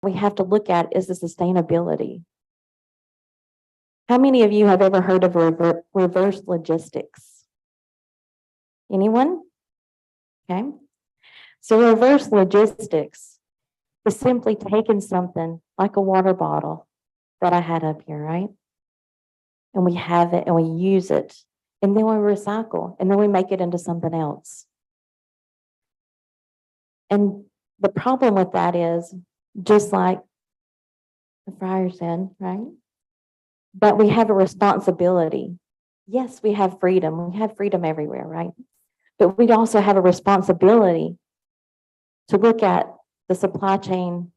we have to look at is the sustainability. How many of you have ever heard of reverse logistics? Anyone? Okay. So reverse logistics is simply taking something like a water bottle that I had up here, right? And we have it and we use it, and then we recycle, and then we make it into something else. And the problem with that is, just like the friar said, right? But we have a responsibility. Yes, we have freedom. We have freedom everywhere, right? But we also have a responsibility to look at the supply chain.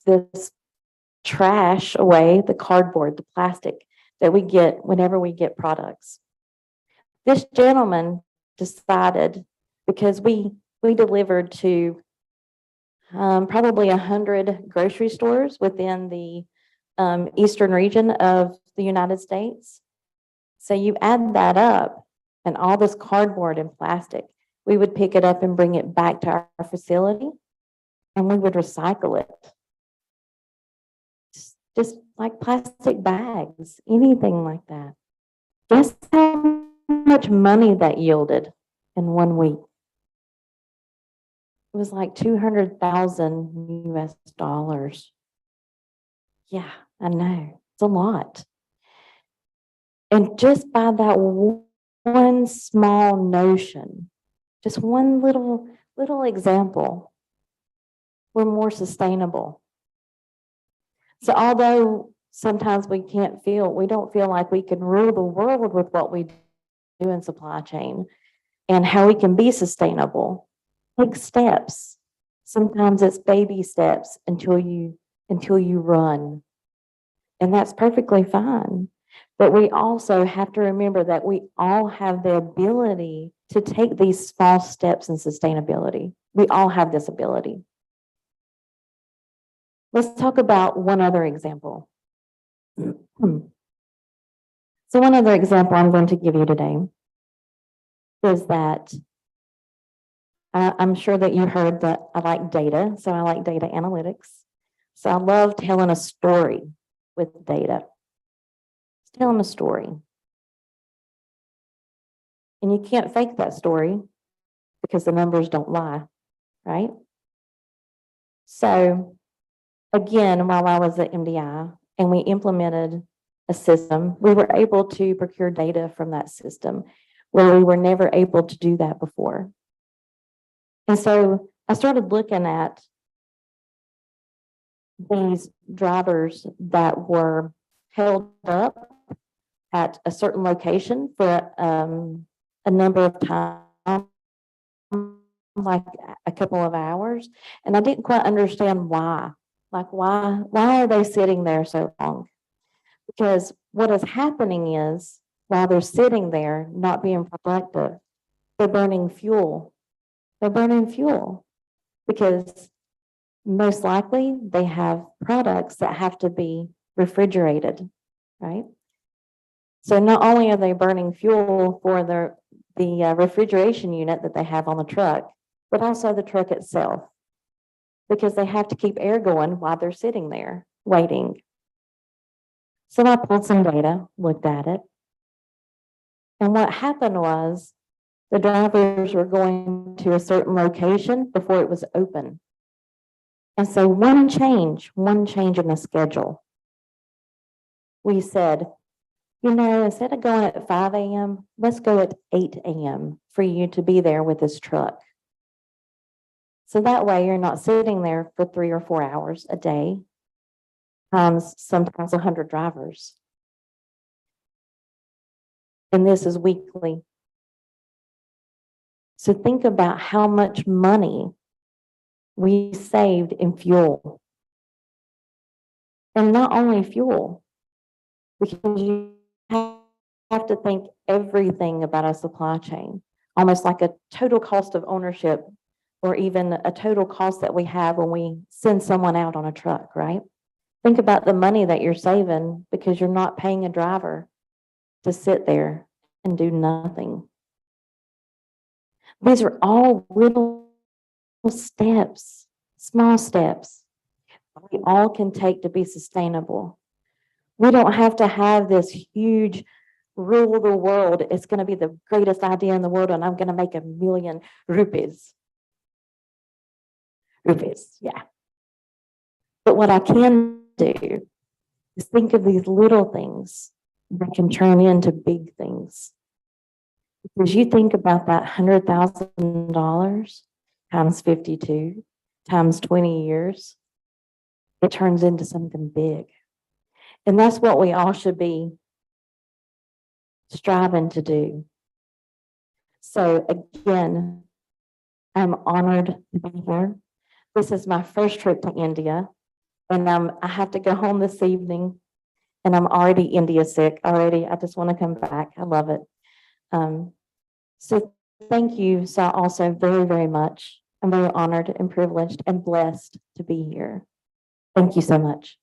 This trash away, the cardboard, the plastic that we get whenever we get products. This gentleman decided, because we delivered to probably 100 grocery stores within the eastern region of the United States. So you add that up, and all this cardboard and plastic, we would pick it up and bring it back to our facility, and we would recycle it. Just like plastic bags, anything like that. Guess how much money that yielded in 1 week? It was like 200,000 US dollars. Yeah, I know. It's a lot. And just by that one small notion, just one little example, we're more sustainable. So although sometimes we don't feel like we can rule the world with what we do in supply chain and how we can be sustainable, take steps. Sometimes it's baby steps until you run. And that's perfectly fine. But we also have to remember that we all have the ability to take these small steps in sustainability. We all have this ability. Let's talk about one other example. So one other example I'm going to give you today is that I'm sure that you heard that I like data, so I like data analytics. So I love telling a story with data. It's telling a story. And you can't fake that story because the numbers don't lie, right? So again, while I was at MDI and we implemented a system, we were able to procure data from that system where we were never able to do that before. And so I started looking at these drivers that were held up at a certain location for a number of times, like a couple of hours, and I didn't quite understand why. Like, why are they sitting there so long? Because what is happening is while they're sitting there not being productive, they're burning fuel. They're burning fuel because most likely they have products that have to be refrigerated, right? So not only are they burning fuel for the refrigeration unit that they have on the truck, but also the truck itself, because they have to keep air going while they're sitting there waiting. So I pulled some data, looked at it, and what happened was the drivers were going to a certain location before it was open. And so one change in the schedule, we said, instead of going at 5 a.m., let's go at 8 a.m. for you to be there with this truck. So that way you're not sitting there for 3 or 4 hours a day, sometimes 100 drivers. And this is weekly. So think about how much money we saved in fuel. And not only fuel, because you have to think everything about a supply chain, almost like a total cost of ownership, or even a total cost that we have when we send someone out on a truck, right? Think about the money that you're saving because you're not paying a driver to sit there and do nothing. These are all little steps, small steps we all can take to be sustainable. We don't have to have this huge rule the world. It's going to be the greatest idea in the world, and I'm going to make 1 million rupees. Rupees, yeah. But what I can do is think of these little things that can turn into big things. Because you think about that $100,000 times 52 times 20 years, it turns into something big. And that's what we all should be striving to do. So again, I'm honored to be here. This is my first trip to India, and I have to go home this evening, and I'm already India sick already. I just want to come back. I love it. So thank you so also very, very much. I'm very honored and privileged and blessed to be here. Thank you so much.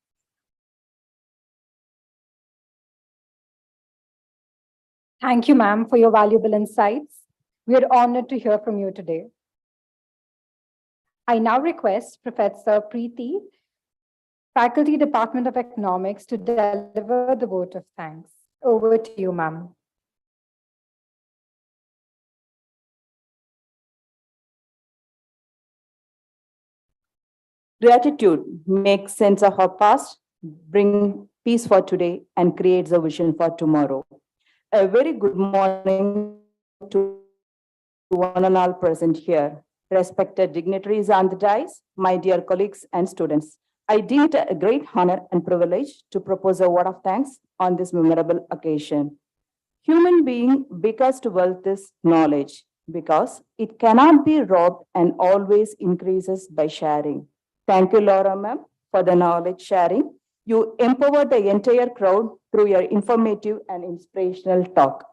Thank you, ma'am, for your valuable insights. We are honored to hear from you today. I now request Professor Preeti, Faculty Department of Economics, to deliver the vote of thanks. Over to you, ma'am. Gratitude makes sense of our past, brings peace for today, and creates a vision for tomorrow. A very good morning to one and all present here. Respected dignitaries on the dais, my dear colleagues and students. I deem it a great honor and privilege to propose a word of thanks on this memorable occasion. Human being biggest wealth is knowledge, because it cannot be robbed and always increases by sharing. Thank you, Laura ma'am, for the knowledge sharing. You empowered the entire crowd through your informative and inspirational talk.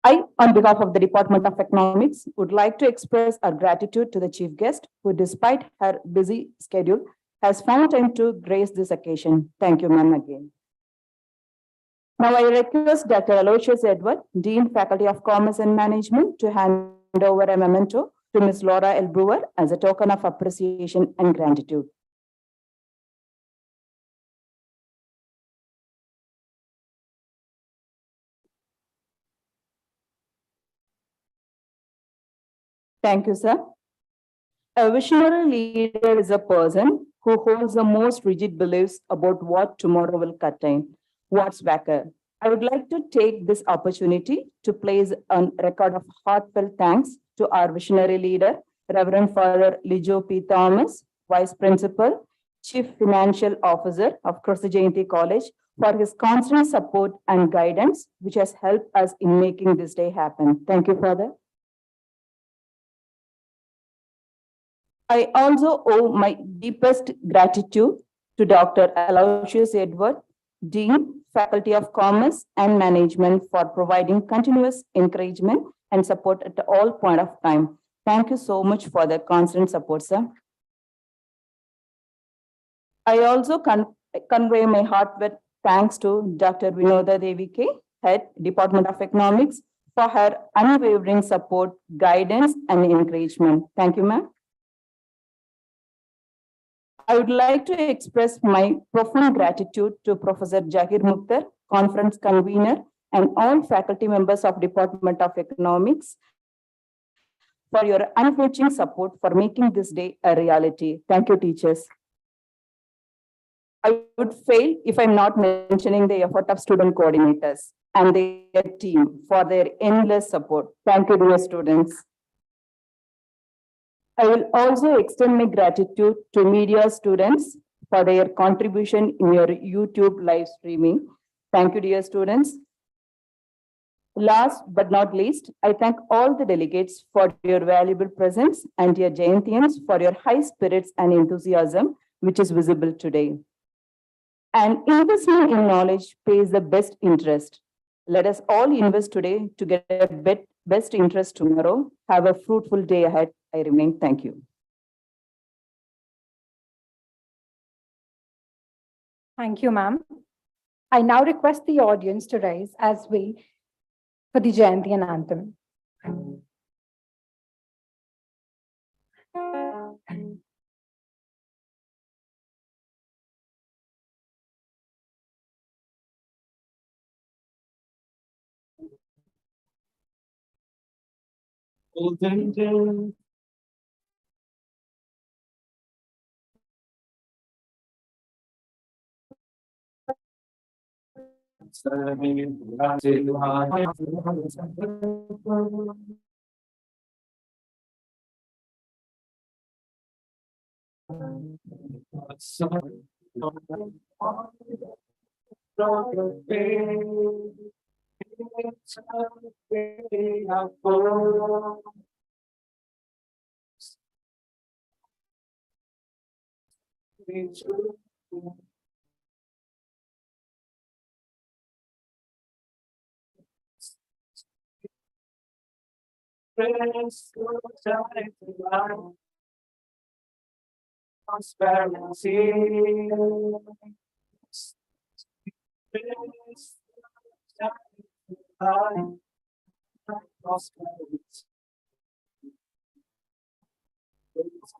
I, on behalf of the Department of Economics, would like to express our gratitude to the chief guest, who, despite her busy schedule, has found time to grace this occasion. Thank you, ma'am, again. Now I request Dr. Aloysius Edward, Dean, Faculty of Commerce and Management, to hand over a memento to Ms. Laura L. Brewer as a token of appreciation and gratitude. Thank you, sir. A visionary leader is a person who holds the most rigid beliefs about what tomorrow will contain. What's Wacker? I would like to take this opportunity to place a record of heartfelt thanks to our visionary leader, Reverend Father Lijo P. Thomas, Vice Principal, Chief Financial Officer of Kristi Jayanti College, for his constant support and guidance, which has helped us in making this day happen. Thank you, Father. I also owe my deepest gratitude to Dr. Aloysius Edward, Dean, Faculty of Commerce and Management for providing continuous encouragement and support at all point of time. Thank you so much for the constant support, sir. I also convey my heartfelt thanks to Dr. Vinoda Devi K, Head, Department of Economics, for her unwavering support, guidance, and encouragement. Thank you, ma'am. I would like to express my profound gratitude to Professor Jahir Mukhtar, conference convener, and all faculty members of Department of Economics for your unflinching support for making this day a reality. Thank you, teachers. I would fail if I'm not mentioning the effort of student coordinators and their team for their endless support. Thank you, dear students. I will also extend my gratitude to media students for their contribution in your YouTube live streaming. Thank you, dear students. Last but not least, I thank all the delegates for your valuable presence and dear Jayantians for your high spirits and enthusiasm, which is visible today. And investment in knowledge pays the best interest. Let us all invest today to get a best interest tomorrow. Have a fruitful day ahead. I remain. Thank you. Thank you, ma'am. I now request the audience to rise as we for the Jayantian anthem.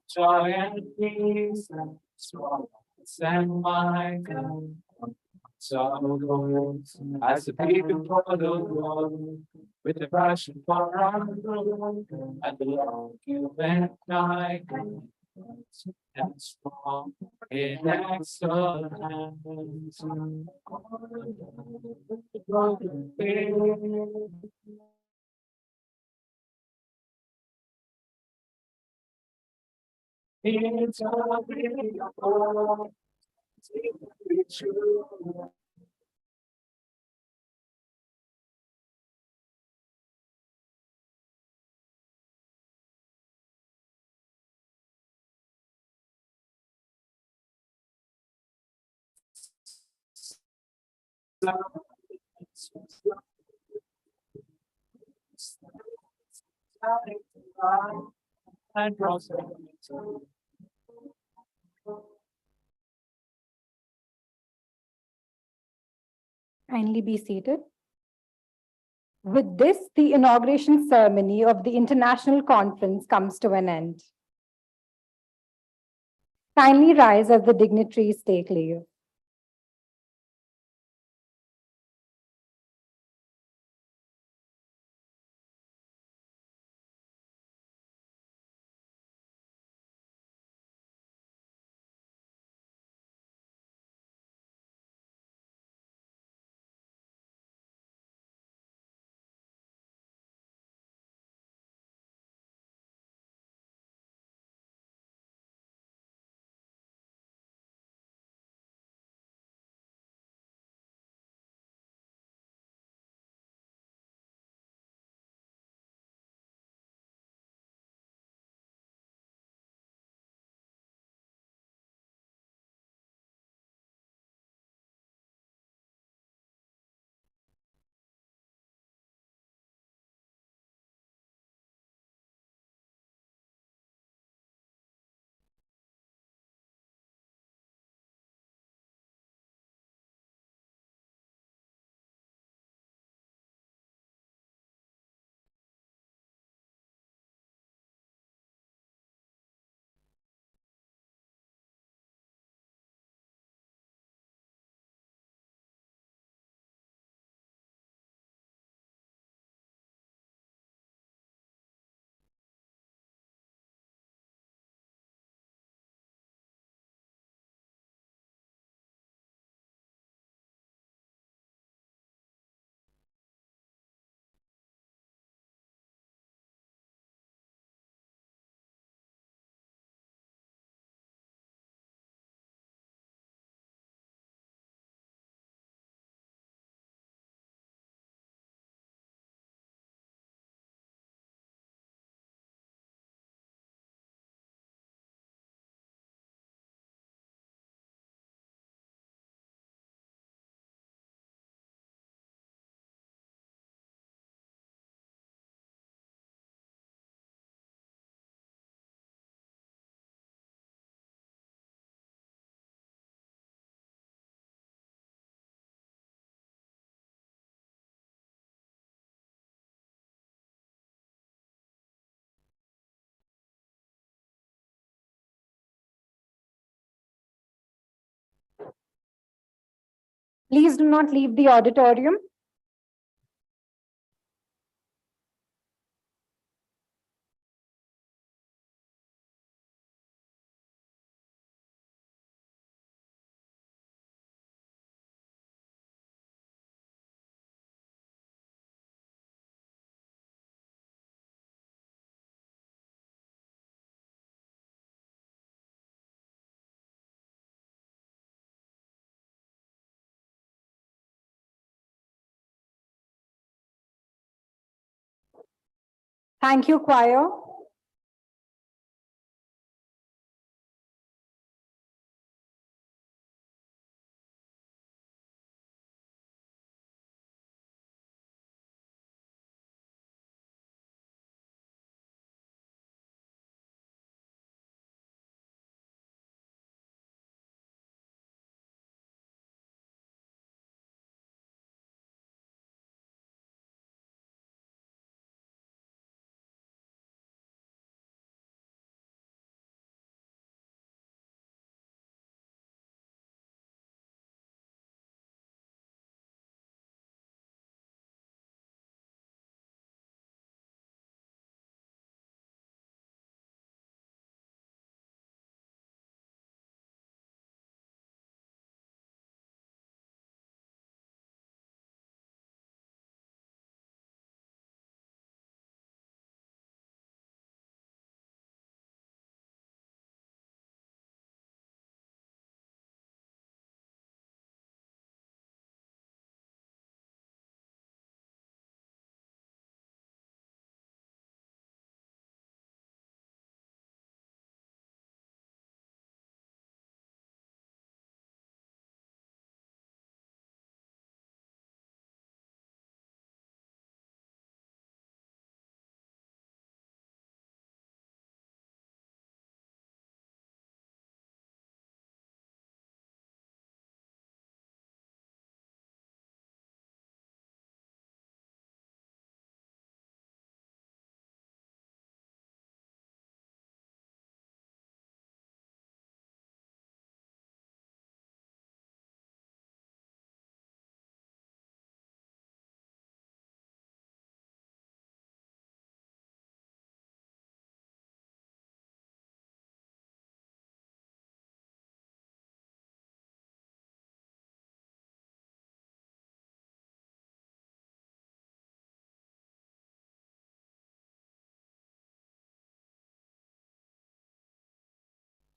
Joy and peace and strong and my God. So as the people for the Lord, with a passion for our Lord, and the Lord you and I and strong in excellence. It's a beautiful, true. And Kindly be seated. With this, the inauguration ceremony of the International Conference comes to an end. Kindly rise as the dignitaries take leave. Please do not leave the auditorium. Thank you, choir.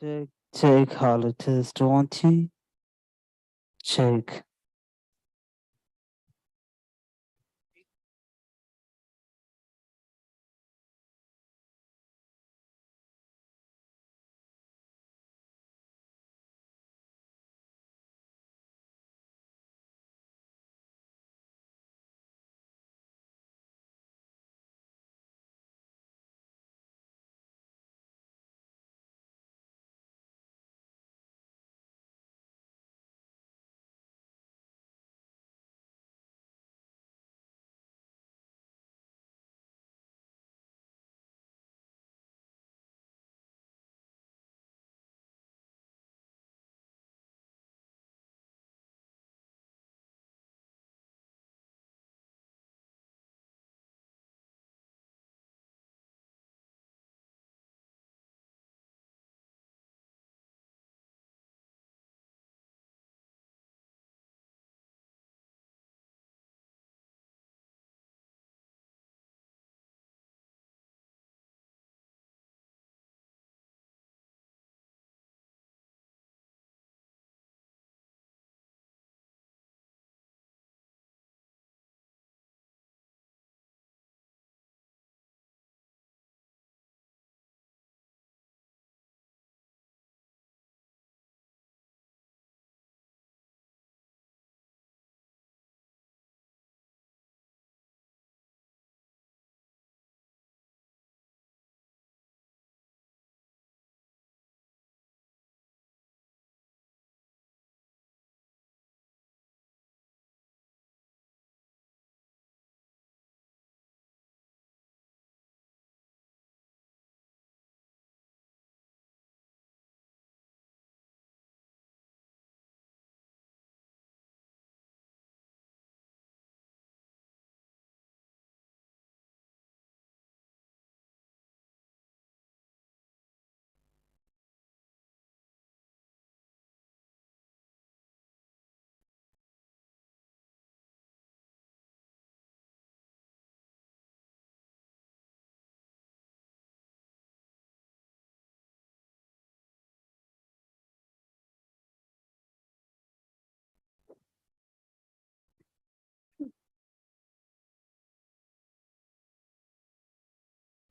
Check, hello, test 1, 2. Check.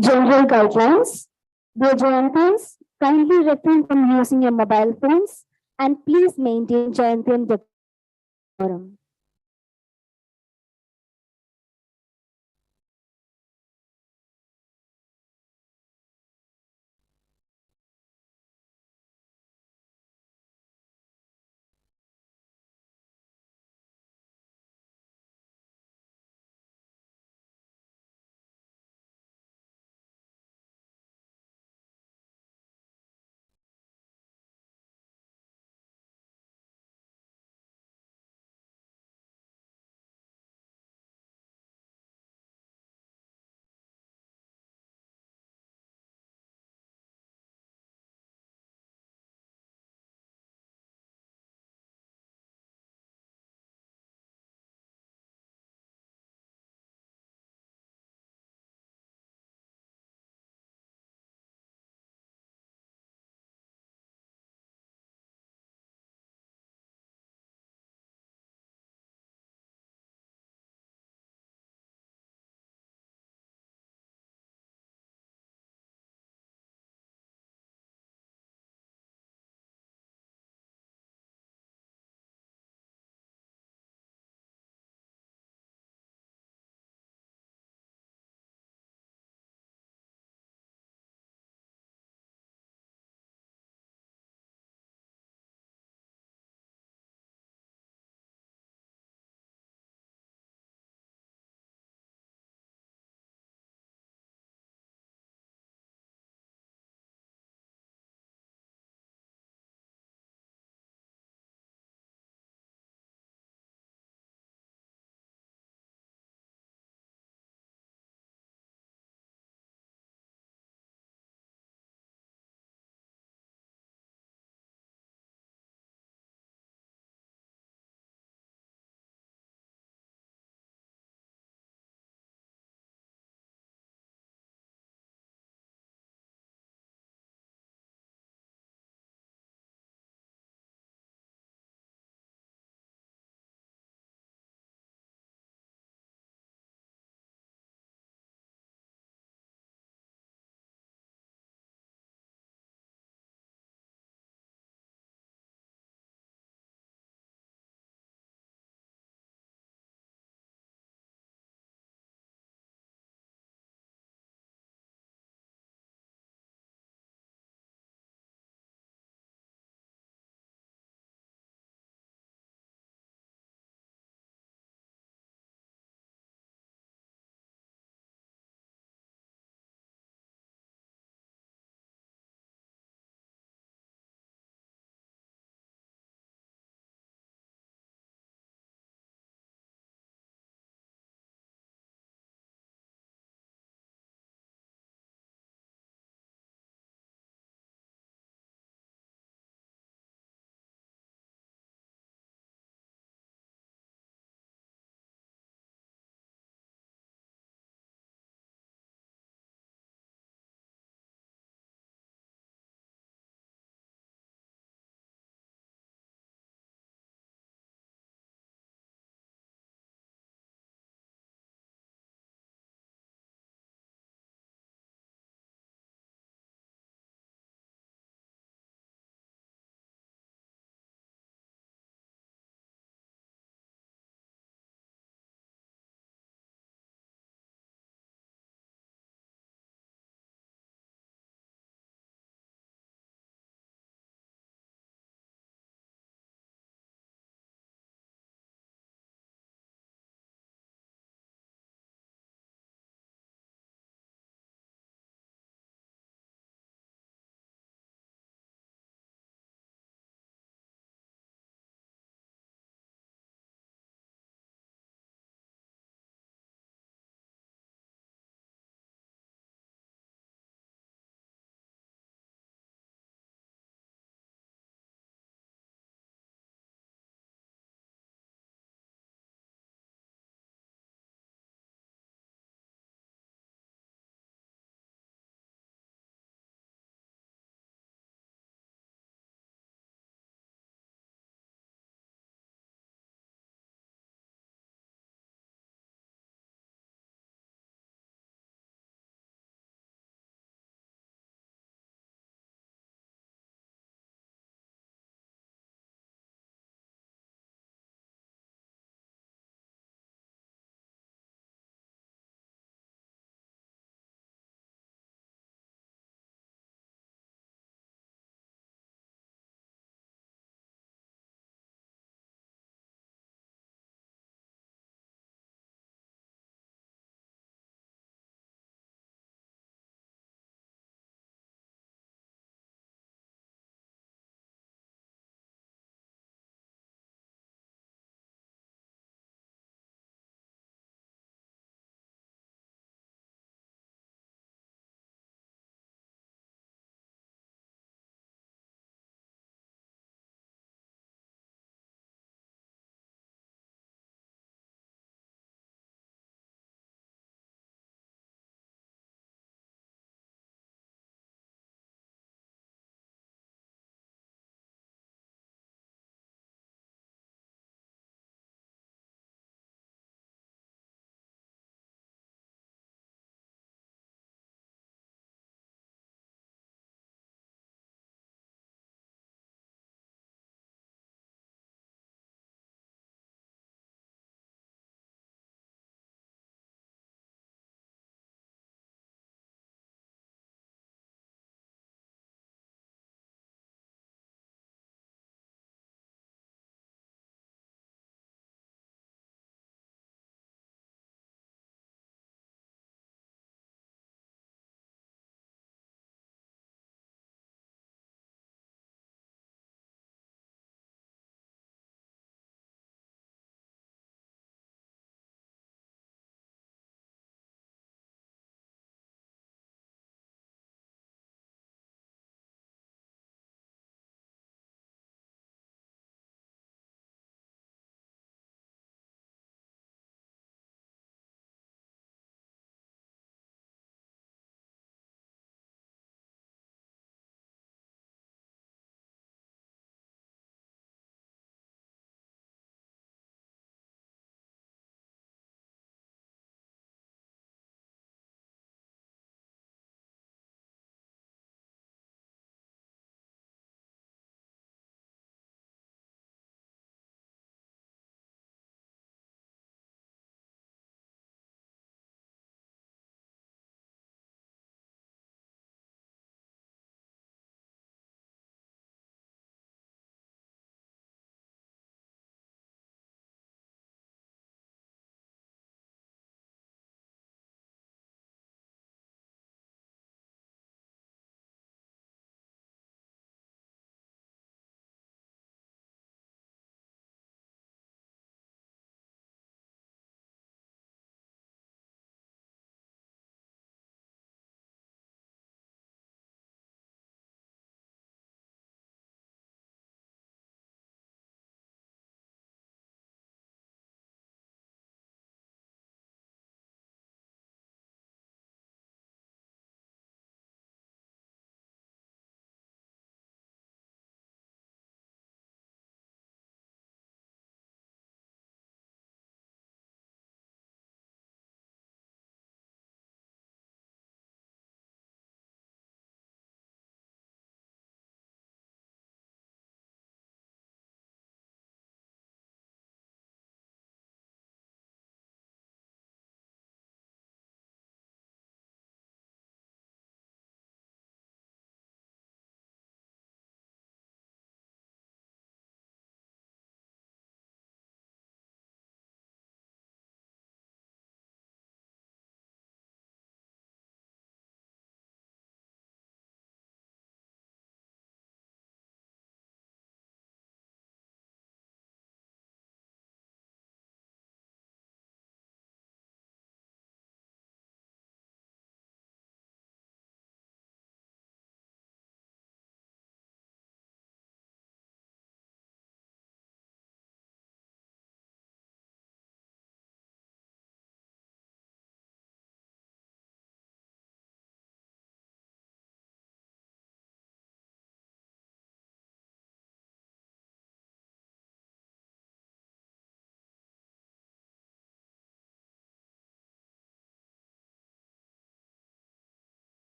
General guidelines. Dear Jayantins, kindly refrain from using your mobile phones and please maintain Jayantian decorum.